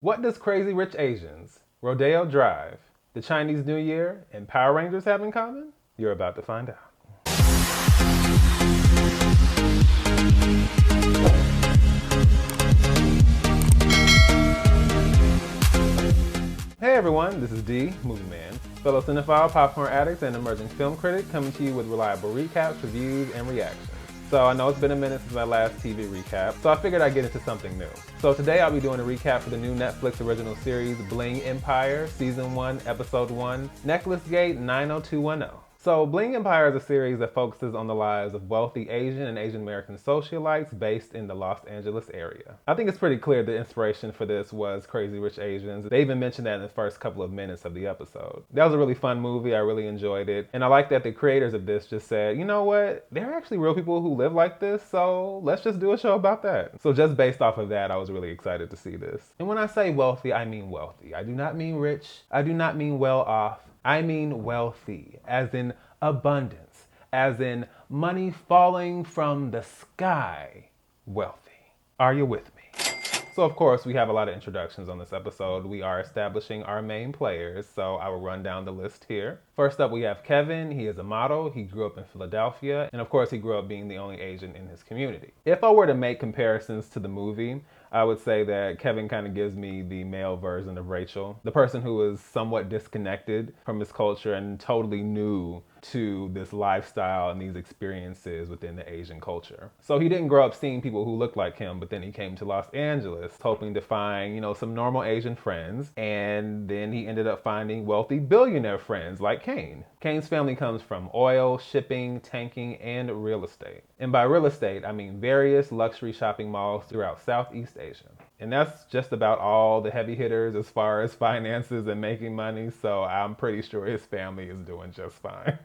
What does Crazy Rich Asians, Rodeo Drive, the Chinese New Year, and Power Rangers have in common? You're about to find out. Hey everyone, this is D, Movieman, fellow cinephile, popcorn addict, and emerging film critic, coming to you with reliable recaps, reviews, and reactions. So I know it's been a minute since my last TV recap, so I figured I'd get into something new. So today I'll be doing a recap for the new Netflix original series, Bling Empire, Season 1, Episode 1, Necklacegate 90210. So Bling Empire is a series that focuses on the lives of wealthy Asian and Asian American socialites based in the Los Angeles area. I think it's pretty clear the inspiration for this was Crazy Rich Asians. They even mentioned that in the first couple of minutes of the episode. That was a really fun movie. I really enjoyed it. And I like that the creators of this just said, you know what? There are actually real people who live like this, so let's just do a show about that. So just based off of that, I was really excited to see this. And when I say wealthy, I mean wealthy. I do not mean rich. I do not mean well off. I mean wealthy, as in abundance, as in money falling from the sky wealthy. Are you with me? So of course, we have a lot of introductions on this episode. We are establishing our main players, so I will run down the list here. First up, we have Kevin. He is a model. He grew up in Philadelphia, and of course, he grew up being the only Asian in his community. If I were to make comparisons to the movie, I would say that Kevin kind of gives me the male version of Rachel, the person who is somewhat disconnected from his culture and totally new to this lifestyle and these experiences within the Asian culture. So he didn't grow up seeing people who looked like him, but then he came to Los Angeles hoping to find, some normal Asian friends, and then he ended up finding wealthy billionaire friends like Kane. Kane's family comes from oil, shipping, tanking, and real estate. And by real estate, I mean various luxury shopping malls throughout Southeast Asia. And that's just about all the heavy hitters as far as finances and making money, so I'm pretty sure his family is doing just fine.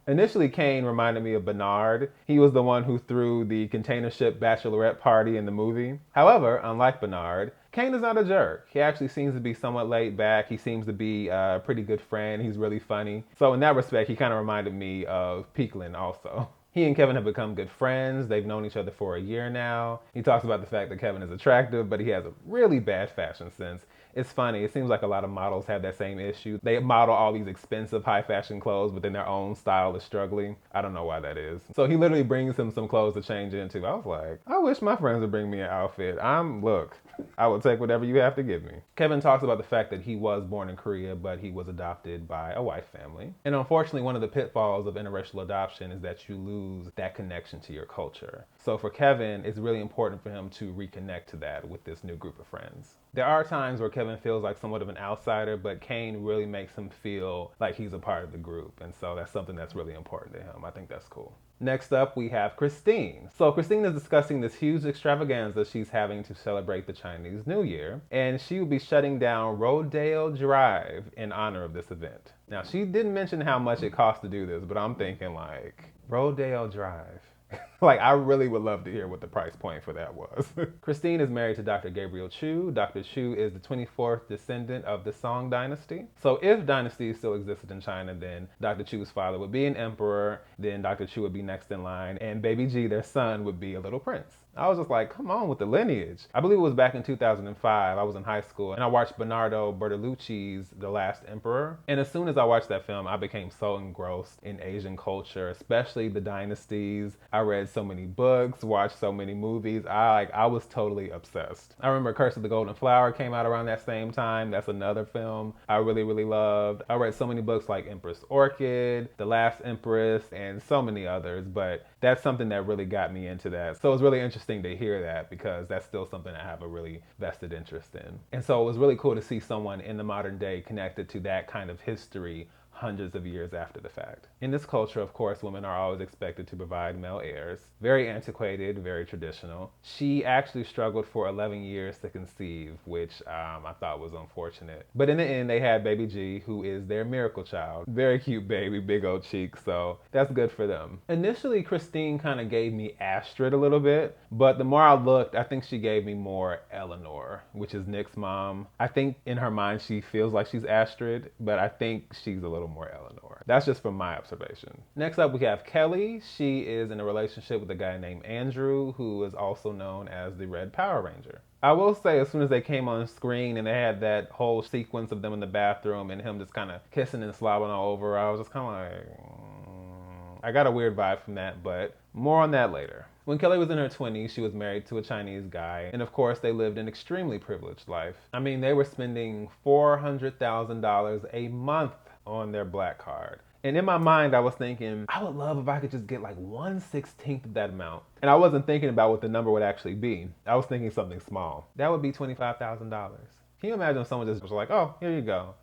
Initially, Kane reminded me of Bernard. He was the one who threw the container ship bachelorette party in the movie. However, unlike Bernard, Kane is not a jerk. He actually seems to be somewhat laid back. He seems to be a pretty good friend. He's really funny. So in that respect, he kind of reminded me of Peaklin also. He and Kevin have become good friends. They've known each other for a year now. He talks about the fact that Kevin is attractive, but he has a really bad fashion sense. It's funny. It seems like a lot of models have that same issue. They model all these expensive high fashion clothes, but then their own style is struggling. I don't know why that is. So he literally brings him some clothes to change into. I was like, I wish my friends would bring me an outfit. Look, I will take whatever you have to give me. Kevin talks about the fact that he was born in Korea, but he was adopted by a white family. And unfortunately, one of the pitfalls of interracial adoption is that you lose that connection to your culture. So for Kevin, it's really important for him to reconnect to that with this new group of friends. There are times where Kevin feels like somewhat of an outsider, but Kane really makes him feel like he's a part of the group. And so that's something that's really important to him. I think that's cool. Next up, we have Christine. So Christine is discussing this huge extravaganza she's having to celebrate the Chinese New Year, and she will be shutting down Rodeo Drive in honor of this event. Now, she didn't mention how much it costs to do this, but I'm thinking like, Rodeo Drive. Like, I really would love to hear what the price point for that was. Christine is married to Dr. Gabriel Chiu. Dr. Chiu is the 24th descendant of the Song dynasty. So if dynasties still existed in China, then Dr. Chiu's father would be an emperor, then Dr. Chiu would be next in line, and baby G, their son, would be a little prince. I was just like, come on with the lineage. I believe it was back in 2005. I was in high school and I watched Bernardo Bertolucci's The Last Emperor. And as soon as I watched that film, I became so engrossed in Asian culture, especially the dynasties. I read so many books, watched so many movies. I was totally obsessed. I remember Curse of the Golden Flower came out around that same time. That's another film I really, really loved. I read so many books like Empress Orchid, The Last Empress, and so many others, but that's something that really got me into that. So it was really interesting to hear that because that's still something I have a really vested interest in. And so it was really cool to see someone in the modern day connected to that kind of history hundreds of years after the fact. In this culture, of course, women are always expected to provide male heirs. Very antiquated, very traditional. She actually struggled for 11 years to conceive, which I thought was unfortunate. But in the end, they had baby G, who is their miracle child. Very cute baby, big old cheeks, so that's good for them. Initially, Christine kind of gave me Astrid a little bit, but the more I looked, I think she gave me more Eleanor, which is Nick's mom. I think in her mind, she feels like she's Astrid, but I think she's a little more Eleanor. That's just from my observation. Next up, we have Kelly. She is in a relationship with a guy named Andrew, who is also known as the Red Power Ranger. I will say, as soon as they came on screen and they had that whole sequence of them in the bathroom and him just kind of kissing and slobbing all over, I was just kind of like, I got a weird vibe from that, but more on that later. When Kelly was in her 20s, she was married to a Chinese guy, and of course they lived an extremely privileged life. I mean, they were spending $400,000 a month on their black card. And in my mind, I was thinking, I would love if I could just get like 1/16 of that amount. And I wasn't thinking about what the number would actually be. I was thinking something small. That would be $25,000. Can you imagine if someone just was like, oh, here you go.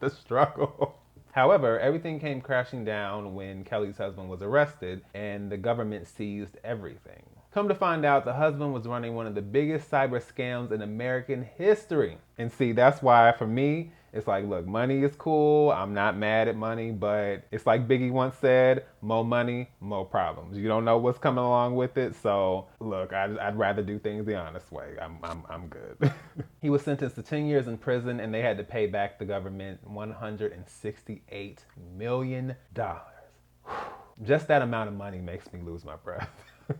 The struggle. However, everything came crashing down when Kelly's husband was arrested and the government seized everything. Come to find out, the husband was running one of the biggest cyber scams in American history. And see, that's why for me, it's like, look, money is cool. I'm not mad at money, but it's like Biggie once said, more money, more problems. You don't know what's coming along with it. So look, I'd rather do things the honest way. I'm good. He was sentenced to 10 years in prison and they had to pay back the government $168 million. Just that amount of money makes me lose my breath.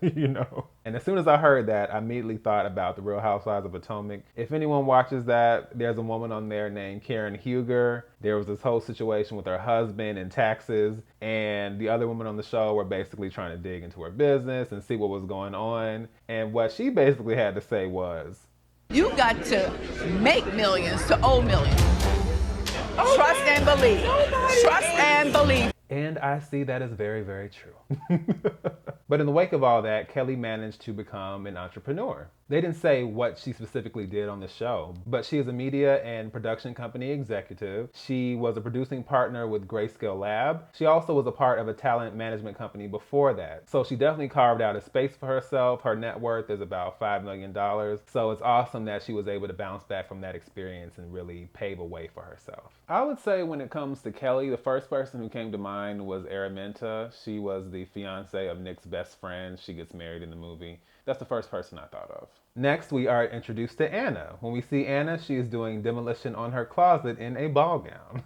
You know? And as soon as I heard that, I immediately thought about The Real Housewives of Potomac. If anyone watches that, there's a woman on there named Karen Huger. There was this whole situation with her husband and taxes, and the other women on the show were basically trying to dig into her business and see what was going on. And what she basically had to say was, you got to make millions to owe millions. Trust and believe. Trust and believe. And I see that as very, very true. But in the wake of all that, Kelly managed to become an entrepreneur. They didn't say what she specifically did on the show, but she is a media and production company executive. She was a producing partner with Grayscale Lab. She also was a part of a talent management company before that. So she definitely carved out a space for herself. Her net worth is about $5 million. So it's awesome that she was able to bounce back from that experience and really pave a way for herself. I would say when it comes to Kelly, the first person who came to mind was Araminta. She was the fiance of Nick's best friend. She gets married in the movie. That's the first person I thought of. Next, we are introduced to Anna. When we see Anna, she is doing demolition on her closet in a ball gown.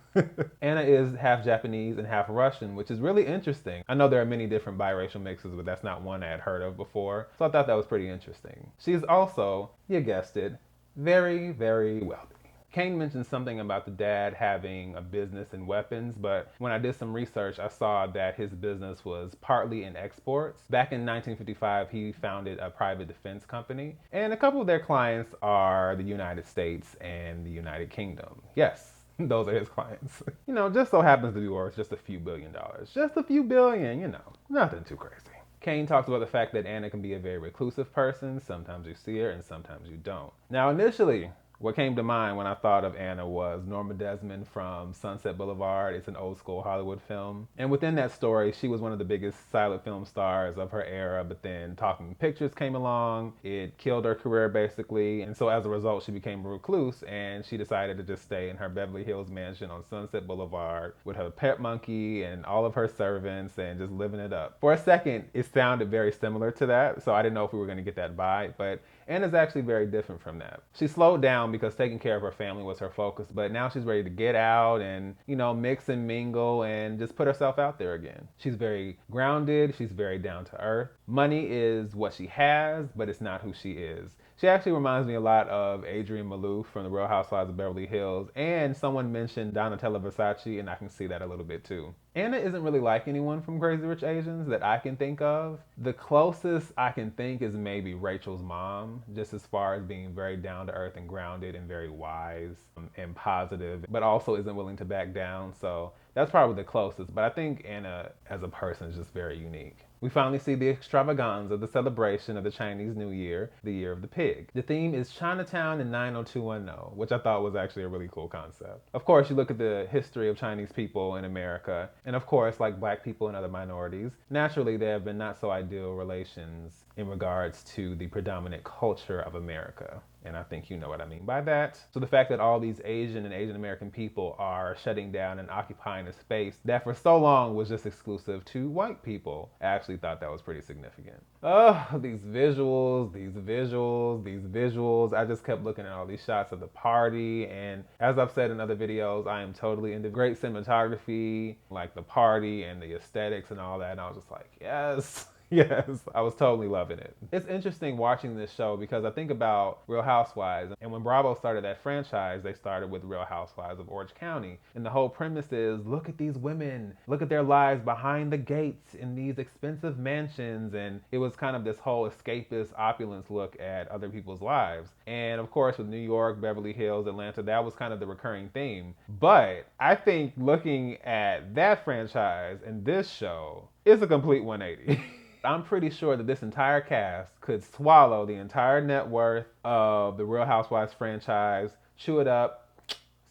Anna is half Japanese and half Russian, which is really interesting. I know there are many different biracial mixes, but that's not one I had heard of before. So I thought that was pretty interesting. She's also, you guessed it, very, very wealthy. Kane mentioned something about the dad having a business in weapons, but when I did some research, I saw that his business was partly in exports. Back in 1955, he founded a private defense company, and a couple of their clients are the United States and the United Kingdom. Yes, those are his clients. You know, just so happens to be worth just a few $1 billion. Just a few billion, you know, nothing too crazy. Kane talks about the fact that Anna can be a very reclusive person. Sometimes you see her and sometimes you don't. Now, initially, what came to mind when I thought of Anna was Norma Desmond from Sunset Boulevard. It's an old school Hollywood film. And within that story, she was one of the biggest silent film stars of her era, but then Talking Pictures came along. It killed her career basically. And so as a result, she became a recluse and she decided to just stay in her Beverly Hills mansion on Sunset Boulevard with her pet monkey and all of her servants and just living it up. For a second, it sounded very similar to that. So I didn't know if we were going to get that vibe, but Anna's actually very different from that. She slowed down because taking care of her family was her focus, but now she's ready to get out and, you know, mix and mingle and just put herself out there again. She's very grounded. She's very down to earth. Money is what she has, but it's not who she is. She actually reminds me a lot of Adrienne Maloof from The Real Housewives of Beverly Hills, and someone mentioned Donatella Versace, and I can see that a little bit too. Anna isn't really like anyone from Crazy Rich Asians that I can think of. The closest I can think is maybe Rachel's mom, just as far as being very down to earth and grounded and very wise and positive, but also isn't willing to back down. So that's probably the closest, but I think Anna as a person is just very unique. We finally see the extravaganza, the celebration of the Chinese New Year, the Year of the Pig. The theme is Chinatown and 90210, which I thought was actually a really cool concept. Of course, you look at the history of Chinese people in America, and of course, like black people and other minorities, naturally there have been not so ideal relations in regards to the predominant culture of America. And I think you know what I mean by that. So the fact that all these Asian and Asian American people are shutting down and occupying a space that for so long was just exclusive to white people, I actually thought that was pretty significant. Oh, these visuals, these visuals, these visuals. I just kept looking at all these shots of the party. And as I've said in other videos, I am totally into great cinematography, like the party and the aesthetics and all that. And I was just like, yes. Yes, I was totally loving it. It's interesting watching this show because I think about Real Housewives, and when Bravo started that franchise, they started with Real Housewives of Orange County. And the whole premise is, look at these women, look at their lives behind the gates in these expensive mansions. And it was kind of this whole escapist opulence look at other people's lives. And of course, with New York, Beverly Hills, Atlanta, that was kind of the recurring theme. But I think looking at that franchise and this show, it's a complete 180. I'm pretty sure that this entire cast could swallow the entire net worth of the Real Housewives franchise, chew it up,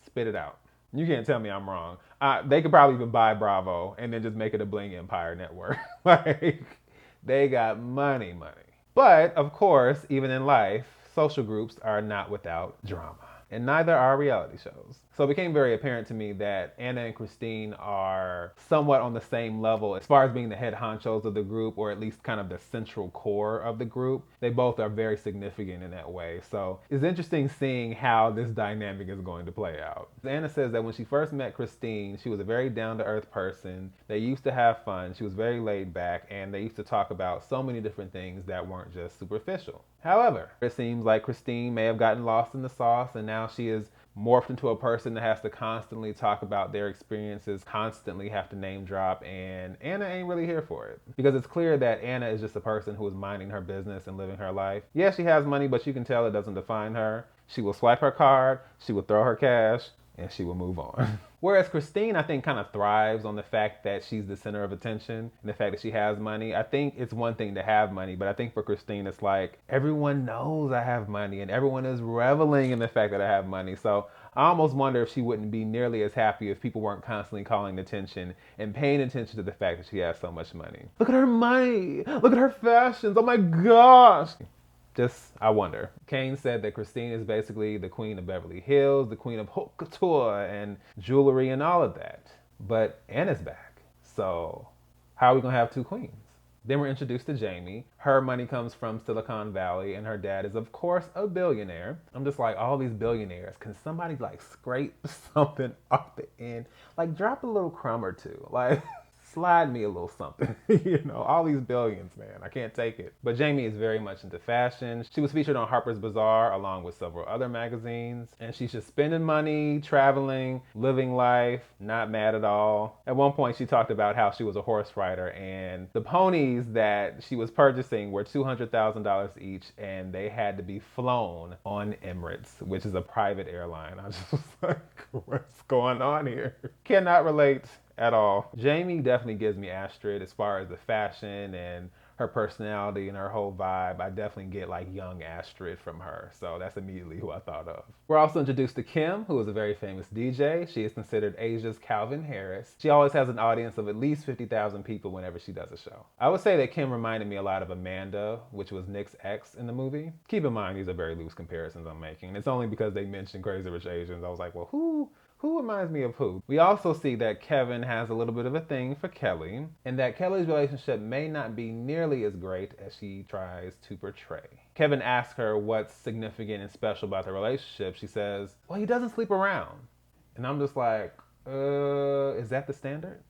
spit it out. You can't tell me I'm wrong. They could probably even buy Bravo and then just make it a Bling Empire network. Like, they got money. But, of course, even in life, social groups are not without drama. And neither are reality shows. So it became very apparent to me that Anna and Christine are somewhat on the same level as far as being the head honchos of the group, or at least kind of the central core of the group. They both are very significant in that way. So it's interesting seeing how this dynamic is going to play out. Anna says that when she first met Christine, she was a very down-to-earth person. They used to have fun. She was very laid back, and they used to talk about so many different things that weren't just superficial. However, it seems like Christine may have gotten lost in the sauce, and now she is morphed into a person that has to constantly talk about their experiences, constantly have to name drop, and Anna ain't really here for it. Because it's clear that Anna is just a person who is minding her business and living her life. Yeah, she has money, but you can tell it doesn't define her. She will swipe her card, she will throw her cash, and she will move on. Whereas Christine, I think, kind of thrives on the fact that she's the center of attention and the fact that she has money. I think it's one thing to have money, but I think for Christine, it's like, everyone knows I have money and everyone is reveling in the fact that I have money. So I almost wonder if she wouldn't be nearly as happy if people weren't constantly calling attention and paying attention to the fact that she has so much money. Look at her money. Look at her fashions. Oh my gosh. Just, I wonder. Kane said that Christine is basically the queen of Beverly Hills, the queen of haute couture and jewelry and all of that. But Anna's back. So how are we going to have two queens? Then we're introduced to Jaime. Her money comes from Silicon Valley, and her dad is, of course, a billionaire. I'm just like, all these billionaires, can somebody like scrape something off the end? Like, drop a little crumb or two. Like, slide me a little something. You know, all these billions, man. I can't take it. But Jaime is very much into fashion. She was featured on Harper's Bazaar along with several other magazines. And she's just spending money, traveling, living life, not mad at all. At one point, she talked about how she was a horse rider and the ponies that she was purchasing were $200,000 each, and they had to be flown on Emirates, which is a private airline. I just was like, what's going on here? Cannot relate at all. Jaime definitely gives me Astrid as far as the fashion and her personality and her whole vibe. I definitely get like young Astrid from her. So that's immediately who I thought of. We're also introduced to Kim, who is a very famous DJ. She is considered Asia's Calvin Harris. She always has an audience of at least 50,000 people whenever she does a show. I would say that Kim reminded me a lot of Amanda, which was Nick's ex in the movie. Keep in mind, these are very loose comparisons I'm making. It's only because they mentioned Crazy Rich Asians. I was like, well, who reminds me of who? We also see that Kevin has a little bit of a thing for Kelly, and that Kelly's relationship may not be nearly as great as she tries to portray. Kevin asks her what's significant and special about the relationship. She says, well, he doesn't sleep around. And I'm just like, is that the standard?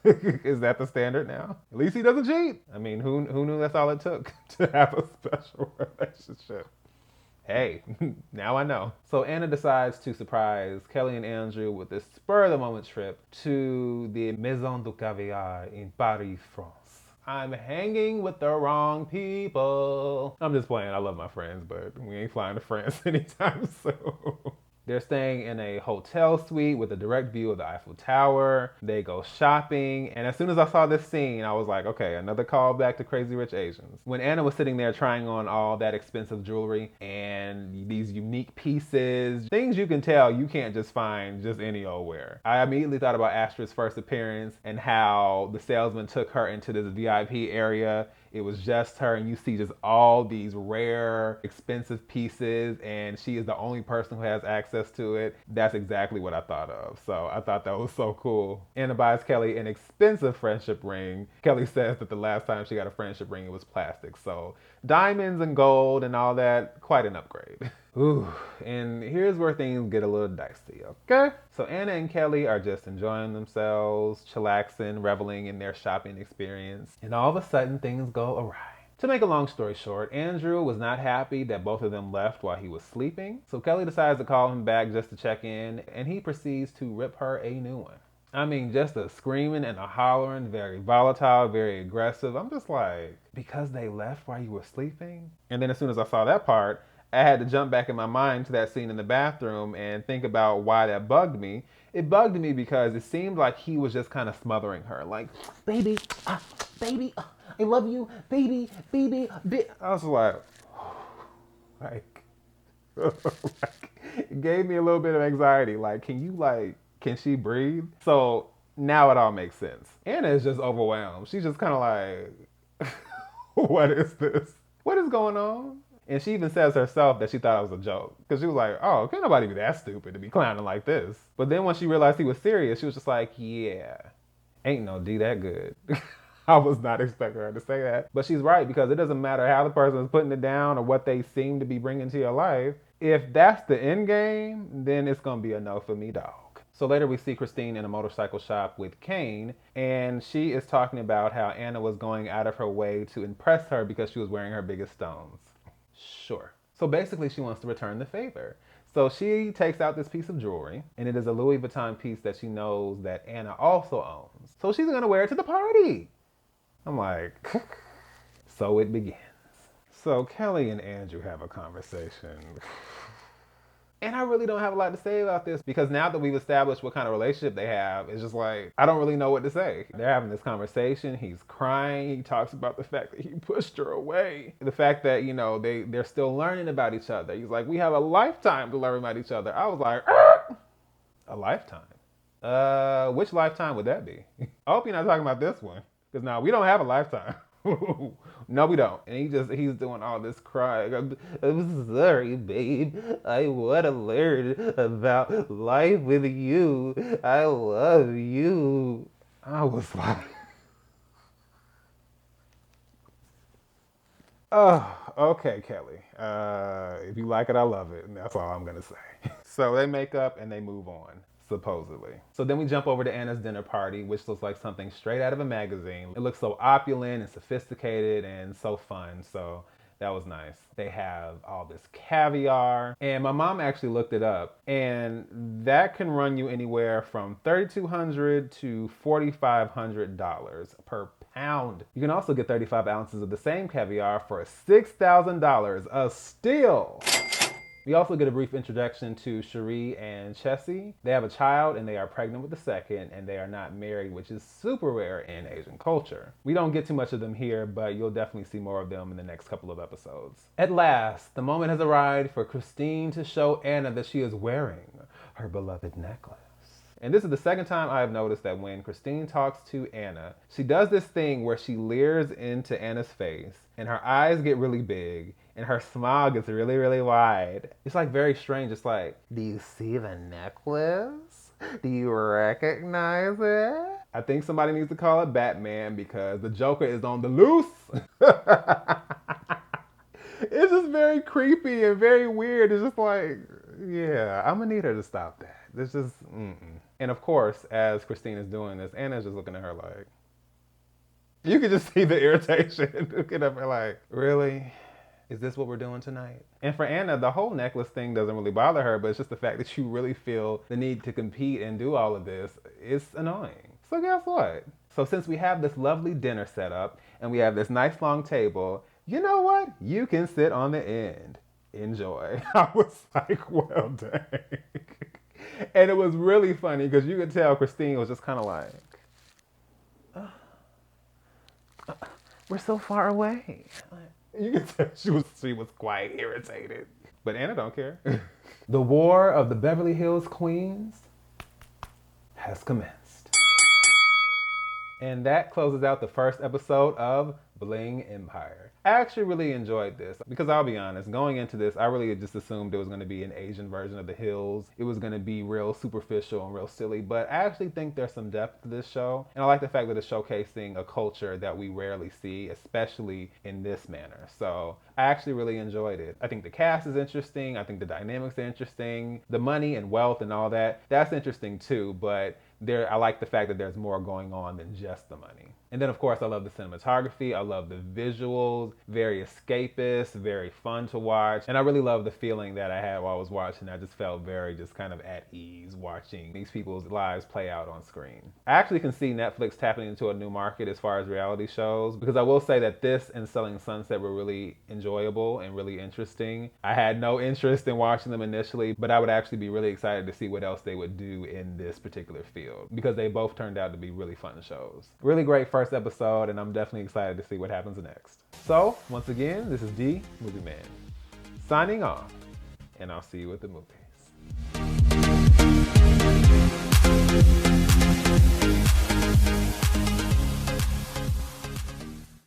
Is that the standard now? At least he doesn't cheat. I mean, who knew that's all it took to have a special relationship? Hey, now I know. So Anna decides to surprise Kelly and Andrew with this spur-of-the-moment trip to the Maison du Caviar in Paris, France. I'm hanging with the wrong people. I'm just playing. I love my friends, but we ain't flying to France anytime soon. They're staying in a hotel suite with a direct view of the Eiffel Tower. They go shopping. And as soon as I saw this scene, I was like, okay, another call back to Crazy Rich Asians. When Anna was sitting there trying on all that expensive jewelry and these unique pieces, things you can tell you can't just find just any old where. I immediately thought about Astrid's first appearance and how the salesman took her into this VIP area. It was just her, and you see just all these rare, expensive pieces, and she is the only person who has access to it. That's exactly what I thought of. So I thought that was so cool. Anna buys Kelly an expensive friendship ring. Kelly says that the last time she got a friendship ring, it was plastic. So Diamonds and gold and all that, quite an upgrade. Ooh, and here's where things get a little dicey, okay? So Anna and Kelly are just enjoying themselves, chillaxing, reveling in their shopping experience, and all of a sudden things go awry. To make a long story short, Andrew was not happy that both of them left while he was sleeping, so Kelly decides to call him back just to check in, and he proceeds to rip her a new one. I mean, just a screaming and a hollering, very volatile, very aggressive. I'm just like, because they left while you were sleeping? And then as soon as I saw that part, I had to jump back in my mind to that scene in the bathroom and think about why that bugged me. It bugged me because it seemed like he was just kind of smothering her, like, baby, baby, I love you, baby, baby, I was like, like, it gave me a little bit of anxiety. Like, can she breathe? So now it all makes sense. Anna is just overwhelmed. She's just kind of like, what is this? What is going on? And she even says herself that she thought it was a joke. Because she was like, oh, can't nobody be that stupid to be clowning like this. But then when she realized he was serious, she was just like, yeah, ain't no D that good. I was not expecting her to say that. But she's right, because it doesn't matter how the person is putting it down or what they seem to be bringing to your life. If that's the end game, then it's going to be a no for me, dog. So later we see Christine in a motorcycle shop with Kane, and she is talking about how Anna was going out of her way to impress her because she was wearing her biggest stones. Sure. So basically she wants to return the favor. So she takes out this piece of jewelry, and it is a Louis Vuitton piece that she knows that Anna also owns. So she's going to wear it to the party. I'm like, so it begins. So Kelly and Andrew have a conversation. And I really don't have a lot to say about this, because now that we've established what kind of relationship they have, it's just like, I don't really know what to say. They're having this conversation. He's crying. He talks about the fact that he pushed her away. The fact that, you know, they're still learning about each other. He's like, we have a lifetime to learn about each other. I was like, a lifetime? Which lifetime would that be? I hope you're not talking about this one, because now we don't have a lifetime. No, we don't. And he's doing all this crying. I'm sorry, babe. I want to learn about life with you. I love you. I was like, oh, okay, Kelly. If you like it, I love it. And that's all I'm going to say. So they make up and they move on. Supposedly. So then we jump over to Anna's dinner party, which looks like something straight out of a magazine. It looks so opulent and sophisticated and so fun. So that was nice. They have all this caviar, and my mom actually looked it up, and that can run you anywhere from $3,200 to $4,500 per pound. You can also get 35 ounces of the same caviar for $6,000 a steal. We also get a brief introduction to Cherie and Jessey. They have a child and they are pregnant with the second, and they are not married, which is super rare in Asian culture. We don't get too much of them here, but you'll definitely see more of them in the next couple of episodes. At last, the moment has arrived for Christine to show Anna that she is wearing her beloved necklace. And this is the second time I have noticed that when Christine talks to Anna, she does this thing where she leers into Anna's face, and her eyes get really big, and her smile gets really, really wide. It's like very strange. It's like, do you see the necklace? Do you recognize it? I think somebody needs to call it Batman, because the Joker is on the loose. It's just very creepy and very weird. It's just like, yeah, I'm gonna need her to stop that. It's just, And of course, as Christine is doing this, Anna's just looking at her like, you can just see the irritation looking at her like, really? Is this what we're doing tonight? And for Anna, the whole necklace thing doesn't really bother her, but it's just the fact that you really feel the need to compete and do all of this. It's annoying. So guess what? So since we have this lovely dinner set up and we have this nice long table, you know what? You can sit on the end. Enjoy. I was like, well, dang. And it was really funny because you could tell Christine was just kind of like, we're so far away. You could tell she was quite irritated. But Anna don't care. The War of the Beverly Hills Queens has commenced. And that closes out the first episode of Bling Empire. I actually really enjoyed this because I'll be honest, going into this, I really just assumed it was going to be an Asian version of The Hills. It was going to be real superficial and real silly, but I actually think there's some depth to this show. And I like the fact that it's showcasing a culture that we rarely see, especially in this manner. So I actually really enjoyed it. I think the cast is interesting. I think the dynamics are interesting. The money and wealth and all that, that's interesting too, but I like the fact that there's more going on than just the money. And then of course I love the cinematography, I love the visuals, very escapist, very fun to watch. And I really love the feeling that I had while I was watching. I just felt very just kind of at ease watching these people's lives play out on screen. I actually can see Netflix tapping into a new market as far as reality shows, because I will say that this and Selling Sunset were really enjoyable and really interesting. I had no interest in watching them initially, but I would actually be really excited to see what else they would do in this particular field, because they both turned out to be really fun shows. Really great first episode, and I'm definitely excited to see what happens next. So, once again, this is D, Movieman, signing off, and I'll see you at the movies.